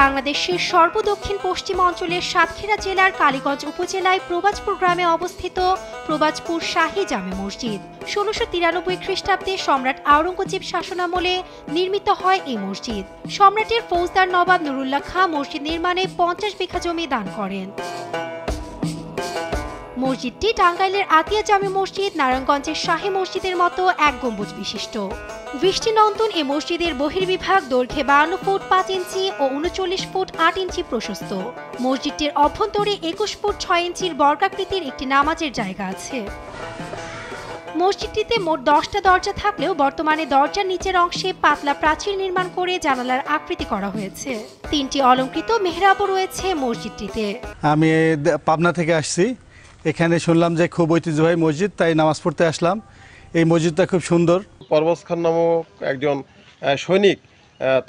বাংলাদেশের সর্বদক্ষিণ পশ্চিম অঞ্চলের সাতক্ষীরা জেলার কালীগঞ্জ উপজেলায় প্রবাজপুর গ্রামে অবস্থিত প্রবাজপুর শাহী জামে মসজিদ ১৬৯৩ খ্রিস্টাব্দে সম্রাট আওরঙ্গজেব শাসনামলে নির্মিত হয় এই মসজিদ। সম্রাটের ফৌজদার নবাব নুরুল্লাহ খাঁ মসজিদ নির্মাণে ৫০ বিঘা জমি দান করেন। মসজিদটি টাঙ্গাইলের আতিয়া জামে মসজিদ, নারায়ণগঞ্জের শাহী মসজিদের মতো এক গম্বুজ বিশিষ্ট। দৃষ্টিনন্দন এ মসজিদের বহির্বিভাগ দৈর্ঘ্যে ৫২ ফুট ৫ ইঞ্চি ও ৩৯ ফুট ৮ ইঞ্চি প্রশস্ত। মসজিদটির অভ্যন্তরে ২১ ফুট ৬ ইঞ্চির বর্গাকৃতির একটি নামাজের জায়গা আছে। মসজিদটিতে মোট ১০টা দরজা থাকলেও বর্তমানে দরজার নিচের অংশে পাতলা প্রাচীর নির্মাণ করে জানালার আকৃতি করা হয়েছে। ৩টি অলংকৃত মেহরাবও রয়েছে মসজিদটিতে। আমি পাবনা থেকে আসছি, এখানে শুনলাম যে খুব ঐতিহ্যবাহী মসজিদ, তাই নামাজ পড়তে আসলাম। এই মসজিদটা খুব সুন্দর। পরভেজ খান নামক একজন সৈনিক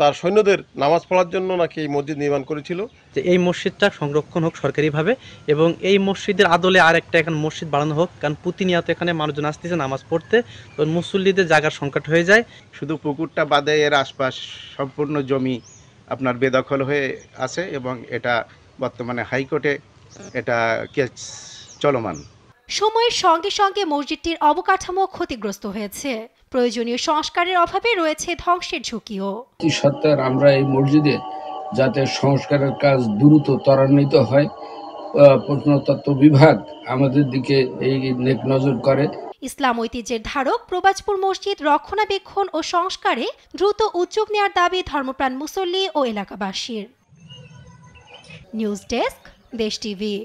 তার সৈন্যদের নামাজ পড়ার জন্য নাকি এই মসজিদ নির্মাণ করেছিল। যে এই মসজিদটা সংরক্ষণ হোক সরকারিভাবে, এবং এই মসজিদের আদলে আরেকটা এখানে মসজিদ বাড়ানো হোক, কারণ প্রতিনিয়ত এখানে মানুষজন আসতেছে নামাজ পড়তে, তো মুসল্লিদের জায়গার সংকট হয়ে যায়। শুধু পুকুরটা বাদে এর আশপাশ সম্পূর্ণ জমি আপনার বেদখল হয়ে আছে এবং এটা বর্তমানে হাইকোর্টে এটা কেস চলমান। সময়ের সঙ্গে সঙ্গে মসজিদটির অবকাঠামো ক্ষতিগ্রস্ত হয়েছে। প্রয়োজনীয় সংস্কারের অভাবে রয়েছে ধ্বংসের ঝুঁকিও। সত্ত্বেও আমরা এই মসজিদে যাতে সংস্কারের কাজ দ্রুত ত্বরান্বিত হয়, প্রত্নতত্ত্ব বিভাগ আমাদের দিকে এই নেক নজর করে। ইসলাম ঐতিহ্যের ধারক প্রবাজপুর মসজিদ রক্ষণাবেক্ষণ ও সংস্কারে দ্রুত উদ্যোগ নেওয়ার দাবি ধর্মপ্রাণ মুসল্লি ও এলাকাবাসীর। নিউজ ডেস্ক, দেশ টিভি।